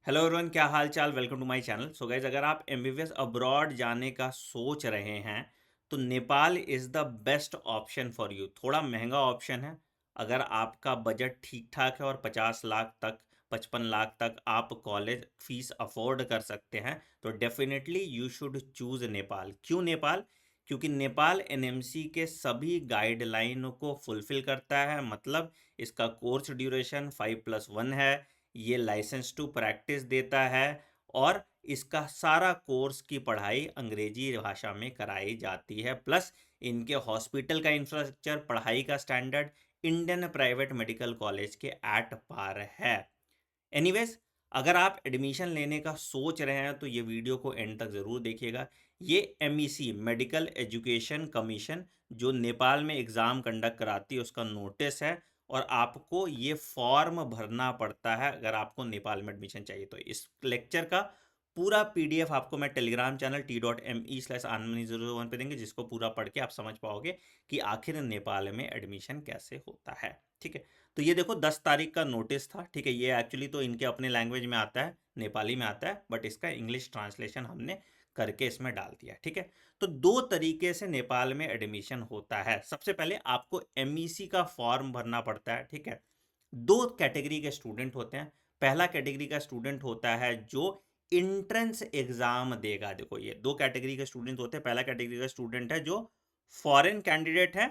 Hello everyone, क्या हाल चाल। Welcome to my channel. So guys, अगर आप एमबीबीएस अब्रॉड जाने का सोच रहे हैं तो Nepal is the best option for you. थोड़ा महंगा ऑप्शन है। अगर आपका बजट ठीक ठाक है और 50 लाख तक 55 लाख तक आप कॉलेज फीस अफोर्ड कर सकते हैं तो definitely you should choose Nepal. क्यों नेपाल? क्योंकि नेपाल एनएमसी के सभी गाइडलाइन को फुलफिल करता है। मतलब इसका कोर्स ड्यूरेशन 5+1 है। ये लाइसेंस टू प्रैक्टिस देता है और इसका सारा कोर्स की पढ़ाई अंग्रेजी भाषा में कराई जाती है। प्लस इनके हॉस्पिटल का इंफ्रास्ट्रक्चर, पढ़ाई का standard Indian private medical college के एट पार है। एनीवेज, अगर आप एडमिशन लेने का सोच रहे हैं तो ये वीडियो को एंड तक ज़रूर देखिएगा। ये MEC मेडिकल एजुकेशन कमीशन जो नेपाल में एग्ज़ाम कंडक्ट कराती है उसका नोटिस है और आपको ये फॉर्म भरना पड़ता है अगर आपको नेपाल में एडमिशन चाहिए। तो इस लेक्चर का पूरा PDF आपको मैं टेलीग्राम चैनल t.me/anmani01 पे देंगे, जिसको पूरा पढ़ के आप समझ पाओगे कि आखिर नेपाल में एडमिशन कैसे होता है। ठीक है, तो ये देखो 10 तारीख का नोटिस था। ठीक है, ये एक्चुअली तो इनके अपने लैंग्वेज में आता है, नेपाली में आता है, बट इसका इंग्लिश ट्रांसलेशन हमने करके इसमें डाल दिया। ठीक है, तो दो तरीके से नेपाल में एडमिशन होता है। सबसे पहले आपको MEC का फॉर्म भरना पड़ता है। ठीक है, दो कैटेगरी के स्टूडेंट होते हैं। पहला कैटेगरी का स्टूडेंट होता है जो इंट्रेंस एग्जाम देगा। देखो, ये दो कैटेगरी के स्टूडेंट होते हैं। पहला कैटेगरी का स्टूडेंट है जो फॉरेन कैंडिडेट है,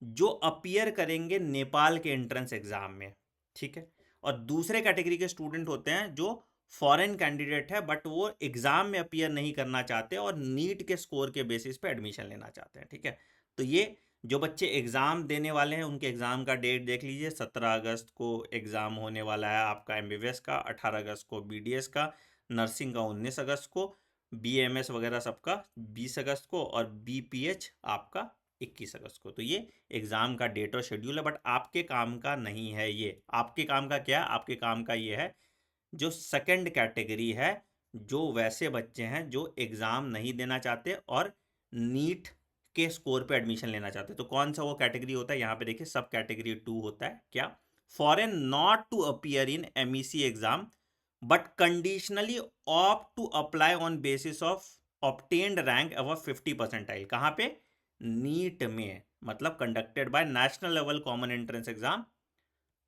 जो अपीयर करेंगे नेपाल के एंट्रेंस एग्जाम में। ठीक है, और दूसरे कैटेगरी के स्टूडेंट होते हैं जो फॉरेन कैंडिडेट है बट वो एग्जाम में अपीयर नहीं करना चाहते और नीट के स्कोर के बेसिस पे एडमिशन लेना चाहते हैं। ठीक है, तो ये जो बच्चे एग्जाम देने वाले हैं उनके एग्जाम का डेट देख लीजिए। 17 अगस्त को एग्जाम होने वाला है आपका MBBS का, 18 अगस्त को BDS का, नर्सिंग का 19 अगस्त को, BMS वगैरह सबका 20 अगस्त को और BPH आपका 21 अगस्त को। तो ये एग्जाम का डेट और शेड्यूल है, बट आपके काम का नहीं है। ये आपके काम का क्या है? आपके काम का ये है जो सेकंड कैटेगरी है, जो वैसे बच्चे हैं जो एग्जाम नहीं देना चाहते और नीट के स्कोर पे एडमिशन लेना चाहते। तो कौन सा वो कैटेगरी होता है? यहाँ पे देखिए, सब कैटेगरी 2 होता है। क्या? Foreign not to appear in MEC exam but conditionally opt to apply on basis of obtained rank above 50 percentile. कहाँ पे? नीट में। मतलब conducted by national level common entrance exam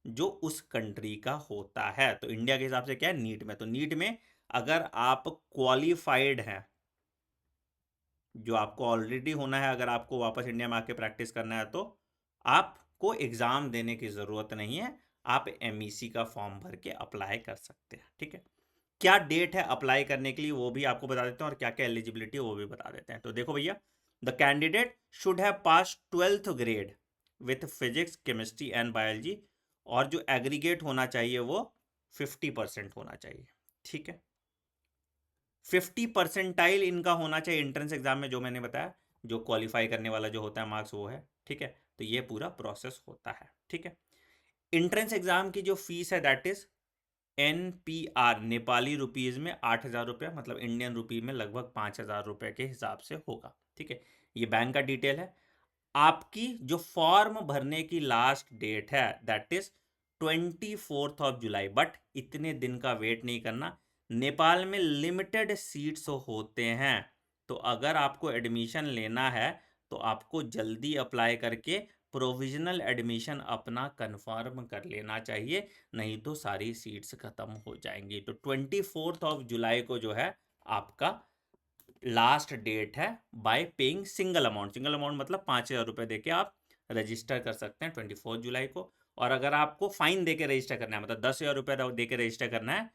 जो उस कंट्री का होता है। तो इंडिया के हिसाब से क्या है? नीट में। तो नीट में अगर आप क्वालिफाइड हैं, जो आपको ऑलरेडी होना है, अगर आपको वापस इंडिया में आके प्रैक्टिस करना है तो आपको एग्जाम देने की जरूरत नहीं है। आप MEC का फॉर्म भर के अप्लाई कर सकते हैं। ठीक है, क्या डेट है अप्लाई करने के लिए वो भी आपको बता देते हैं और क्या क्या एलिजिबिलिटी है वो भी बता देते हैं। तो देखो भैया, the candidate should have pass 12th grade with physics, chemistry and biology और जो एग्रीगेट होना चाहिए वो 50% होना चाहिए। ठीक है, 50 परसेंटाइल इनका होना चाहिए एंट्रेंस एग्जाम में, जो मैंने बताया, जो क्वालिफाई करने वाला जो होता है मार्क्स वो है। ठीक है, तो ये पूरा प्रोसेस होता है। ठीक है, एंट्रेंस एग्जाम की जो फीस है that is NPR, Nepali rupees में 8,000 रुपये, मतलब इंडियन रुपी में लगभग 5,000 रुपये के हिसाब से होगा। ठीक है, ये बैंक का डिटेल है। आपकी जो फॉर्म भरने की लास्ट डेट है दैट इज 24 जुलाई। बट इतने दिन का वेट नहीं करना। नेपाल में लिमिटेड सीट्स होते हैं, तो अगर आपको एडमिशन लेना है तो आपको जल्दी अप्लाई करके प्रोविजनल एडमिशन अपना कंफर्म कर लेना चाहिए, नहीं तो सारी सीट्स खत्म हो जाएंगी। तो 24 जुलाई को जो है आपका लास्ट डेट है। Bye paying single amount, single amount मतलब 5,000 रुपये दे के आप रजिस्टर कर सकते हैं 24 जुलाई को। और अगर आपको फाइन दे के रजिस्टर करना है, मतलब 10,000 रुपये दे के रजिस्टर करना है,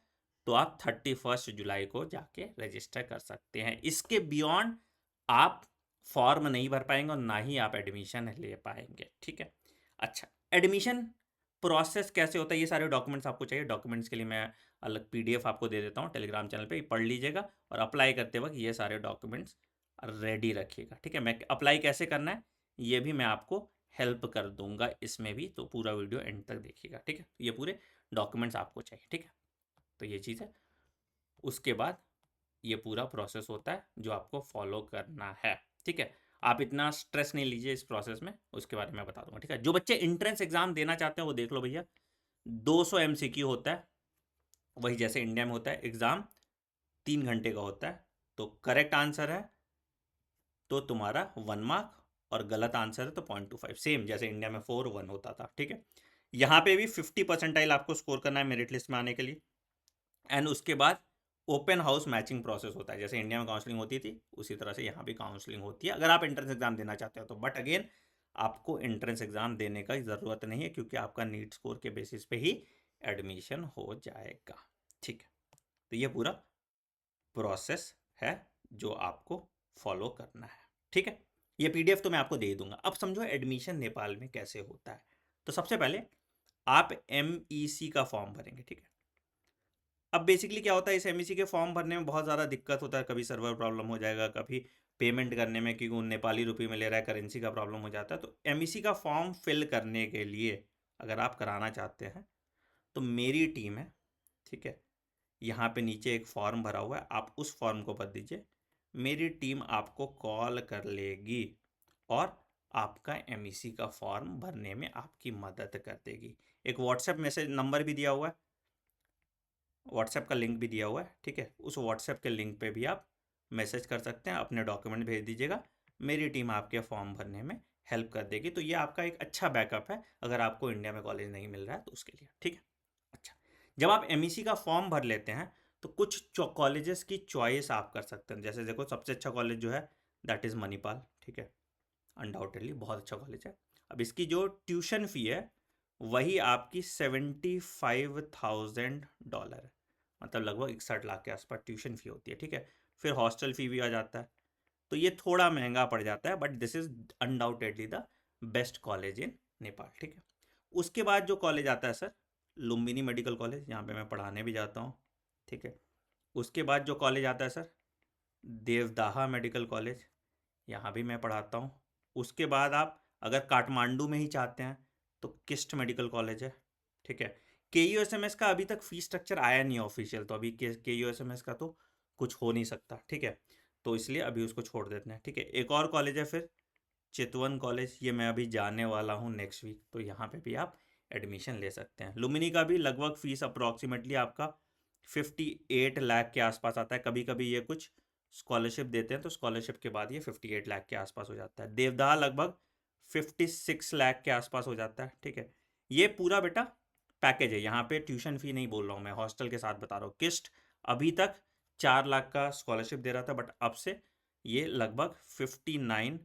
तो आप 31 जुलाई को जाके रजिस्टर कर सकते हैं। इसके बियॉन्ड आप फॉर्म नहीं भर पाएंगे और ना ही आप एडमिशन ले पाएंगे। ठीक है, अच्छा, एडमिशन प्रोसेस कैसे होता है? ये सारे डॉक्यूमेंट्स आपको चाहिए। डॉक्यूमेंट्स के लिए मैं अलग PDF आपको दे देता हूँ टेलीग्राम चैनल पे, पढ़ लीजिएगा और अप्लाई करते वक्त ये सारे डॉक्यूमेंट्स रेडी रखिएगा। ठीक है, मैं अप्लाई कैसे करना है ये भी मैं आपको हेल्प कर दूंगा इसमें भी, तो पूरा वीडियो एंड तक देखिएगा। ठीक है, ये पूरे डॉक्यूमेंट्स आपको चाहिए। ठीक है, तो ये चीज़ है। उसके बाद ये पूरा प्रोसेस होता है जो आपको फॉलो करना है। ठीक है, आप इतना स्ट्रेस नहीं लीजिए इस प्रोसेस में, उसके बारे में मैं बता दूंगा। ठीक है, जो बच्चे इंट्रेंस एग्जाम देना चाहते हैं वो देख लो भैया, 200 MCQ होता है। वही जैसे इंडिया में होता है एग्ज़ाम 3 घंटे का होता है, तो करेक्ट आंसर है तो तुम्हारा 1 मार्क, और गलत आंसर है तो 0.25, सेम जैसे इंडिया में 4-1 होता था, ठीक है। यहाँ पे भी 50% आपको स्कोर करना है मेरिट लिस्ट में आने के लिए। एंड उसके बाद ओपन हाउस मैचिंग प्रोसेस होता है, जैसे इंडिया में काउंसलिंग होती थी उसी तरह से यहाँ भी काउंसलिंग होती है अगर आप एंट्रेंस एग्जाम देना चाहते हो तो। बट अगेन आपको एंट्रेंस एग्जाम देने का ज़रूरत नहीं है, क्योंकि आपका नीट स्कोर के बेसिस पे ही एडमिशन हो जाएगा, ठीक है। तो ये पूरा प्रोसेस है जो आपको फॉलो करना है, ठीक है। ये पीडीएफ तो मैं आपको दे दूंगा। अब समझो एडमिशन नेपाल में कैसे होता है। तो सबसे पहले आप MEC का फॉर्म भरेंगे, ठीक है। अब बेसिकली क्या होता है, इस MEC के फॉर्म भरने में बहुत ज़्यादा दिक्कत होता है, कभी सर्वर प्रॉब्लम हो जाएगा, कभी पेमेंट करने में क्योंकि वो नेपाली रुपये में ले रहा है, करेंसी का प्रॉब्लम हो जाता है। तो MEC का फॉर्म फिल करने के लिए अगर आप कराना चाहते हैं तो मेरी टीम है, ठीक है, यहाँ पे नीचे एक फॉर्म भरा हुआ है, आप उस फॉर्म को भर दीजिए। मेरी टीम आपको कॉल कर लेगी और आपका MEC का फॉर्म भरने में आपकी मदद कर देगी। एक व्हाट्सएप मैसेज नंबर भी दिया हुआ है, व्हाट्सएप का लिंक भी दिया हुआ है, ठीक है। उस व्हाट्सएप के लिंक पे भी आप मैसेज कर सकते हैं, अपने डॉक्यूमेंट भेज दीजिएगा, मेरी टीम आपके फॉर्म भरने में हेल्प कर देगी। तो ये आपका एक अच्छा बैकअप है अगर आपको इंडिया में कॉलेज नहीं मिल रहा है तो उसके लिए, ठीक है। अच्छा, जब आप MEC का फॉर्म भर लेते हैं तो कुछ कॉलेजेस की चॉइस आप कर सकते हैं। जैसे देखो सबसे अच्छा कॉलेज जो है दैट इज़ मणिपाल, ठीक है, अनडाउटेडली बहुत अच्छा कॉलेज है। अब इसकी जो ट्यूशन फ़ी है वही आपकी $75,000 है, मतलब लगभग 61 लाख के आसपास ट्यूशन फ़ी होती है, ठीक है। फिर हॉस्टल फ़ी भी आ जाता है, तो ये थोड़ा महंगा पड़ जाता है, but this is undoubtedly the best college in Nepal, ठीक है। उसके बाद जो कॉलेज आता है सर, लुम्बिनी मेडिकल कॉलेज, यहाँ पे मैं पढ़ाने भी जाता हूँ, ठीक है। उसके बाद जो कॉलेज आता है सर, देवदाहा मेडिकल कॉलेज, यहाँ भी मैं पढ़ाता हूँ। उसके बाद आप अगर काठमांडू में ही चाहते हैं तो किस्ट मेडिकल कॉलेज है, ठीक है। KUSMS का अभी तक फी स्ट्रक्चर आया नहीं ऑफिशियल, तो अभी KUSMS का तो कुछ हो नहीं सकता, ठीक है, तो इसलिए अभी उसको छोड़ देते हैं, ठीक है। एक और कॉलेज है फिर चितवन कॉलेज, ये मैं अभी जाने वाला हूँ नेक्स्ट वीक, तो यहाँ पे भी आप एडमिशन ले सकते हैं। लुम्बिनी का भी लगभग फीस अप्रॉक्सीमेटली आपका 58 लाख के आसपास आता है, कभी कभी ये कुछ स्कॉलरशिप देते हैं तो स्कॉलरशिप के बाद ये 58 लाख के आसपास हो जाता है। देवदाह लगभग 56 लाख के आसपास हो जाता है, ठीक है। ये पूरा बेटा पैकेज है, यहाँ पे ट्यूशन फी नहीं बोल रहा हूँ मैं, हॉस्टल के साथ बता रहा हूँ। किस्ट अभी तक 4 लाख का स्कॉलरशिप दे रहा था, बट अब से ये लगभग 59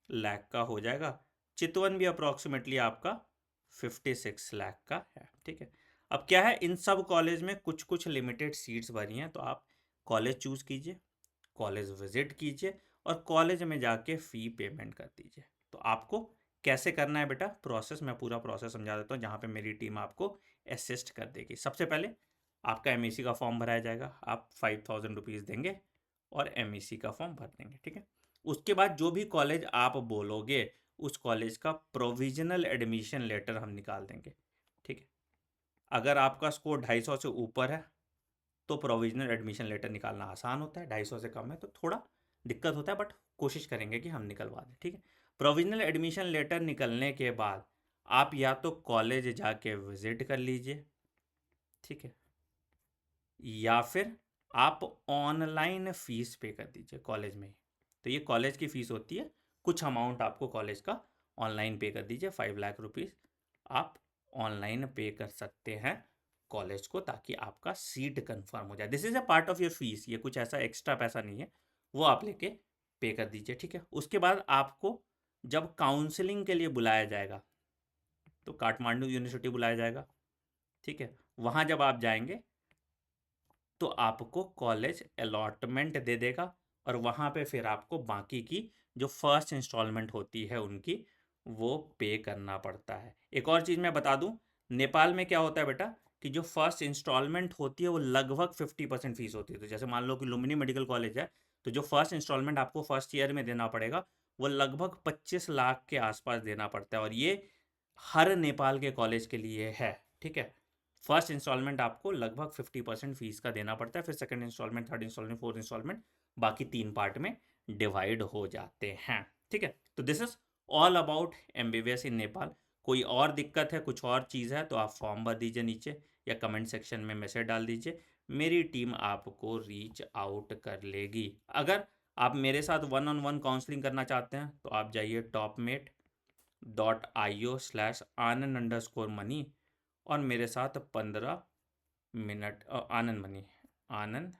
लाख का हो जाएगा। चितवन भी अप्रॉक्सीमेटली आपका 56 लाख का है, ठीक है। अब क्या है, इन सब कॉलेज में कुछ कुछ लिमिटेड सीट्स भरी हैं, तो आप कॉलेज चूज़ कीजिए, कॉलेज विजिट कीजिए और कॉलेज में जाके फ़ी पेमेंट कर दीजिए। तो आपको कैसे करना है बेटा प्रोसेस, मैं पूरा प्रोसेस समझा देता हूँ, जहाँ पे मेरी टीम आपको असिस्ट कर देगी। सबसे पहले आपका MEC का फॉर्म भराया जाएगा, आप 5,000 रुपीज़ देंगे और MEC का फॉर्म भर देंगे, ठीक है। उसके बाद जो भी कॉलेज आप बोलोगे उस कॉलेज का प्रोविजनल एडमिशन लेटर हम निकाल देंगे, ठीक है। अगर आपका स्कोर 250 से ऊपर है तो प्रोविजनल एडमिशन लेटर निकालना आसान होता है, 250 से कम है तो थोड़ा दिक्कत होता है, बट कोशिश करेंगे कि हम निकलवा दें, ठीक है। प्रोविजनल एडमिशन लेटर निकलने के बाद आप या तो कॉलेज जाके विजिट कर लीजिए, ठीक है, या फिर आप ऑनलाइन फ़ीस पे कर दीजिए कॉलेज में ही। तो ये कॉलेज की फ़ीस होती है, कुछ अमाउंट आपको कॉलेज का ऑनलाइन पे कर दीजिए, 5 लाख रुपीज़ आप ऑनलाइन पे कर सकते हैं कॉलेज को, ताकि आपका सीट कंफर्म हो जाए। This is a part of your fees, ये कुछ ऐसा एक्स्ट्रा पैसा नहीं है, वो आप लेके पे कर दीजिए, ठीक है। उसके बाद आपको जब काउंसलिंग के लिए बुलाया जाएगा तो काठमांडू यूनिवर्सिटी बुलाया जाएगा, ठीक है। वहाँ जब आप जाएंगे तो आपको कॉलेज अलॉटमेंट दे देगा और वहाँ पे फिर आपको बाकी की जो फर्स्ट इंस्टॉलमेंट होती है उनकी, वो पे करना पड़ता है। एक और चीज़ मैं बता दूं, नेपाल में क्या होता है बेटा कि जो फर्स्ट इंस्टॉलमेंट होती है वो लगभग 50% फीस होती है। तो जैसे मान लो कि लुम्बिनी मेडिकल कॉलेज है, तो जो फर्स्ट इंस्टॉलमेंट आपको फर्स्ट ईयर में देना पड़ेगा वो लगभग 25 लाख के आसपास देना पड़ता है, और ये हर नेपाल के कॉलेज के लिए है, ठीक है। फर्स्ट इंस्टॉलमेंट आपको लगभग 50% फीस का देना पड़ता है, फिर second installment, third installment, fourth installment, बाकी 3 पार्ट में डिवाइड हो जाते हैं, ठीक है। तो this is all about MBBS इन नेपाल। कोई और दिक्कत है, कुछ और चीज़ है तो आप फॉर्म भर दीजिए नीचे, या कमेंट सेक्शन में मैसेज डाल दीजिए, मेरी टीम आपको रीच आउट कर लेगी। अगर आप मेरे साथ 1-on-1 काउंसलिंग करना चाहते हैं तो आप जाइए topmate.io/anand_money और मेरे साथ 15 मिनट आनंद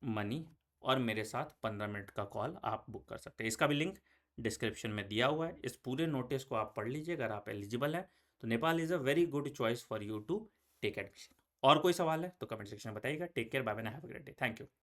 मनी और मेरे साथ 15 मिनट का कॉल आप बुक कर सकते हैं। इसका भी लिंक डिस्क्रिप्शन में दिया हुआ है। इस पूरे नोटिस को आप पढ़ लीजिए। अगर आप एलिजिबल हैं तो Nepal is a very good choice for you to take admission. और कोई सवाल है तो कमेंट सेक्शन में बताइएगा। Take care, bye bye, have a great day. Thank you.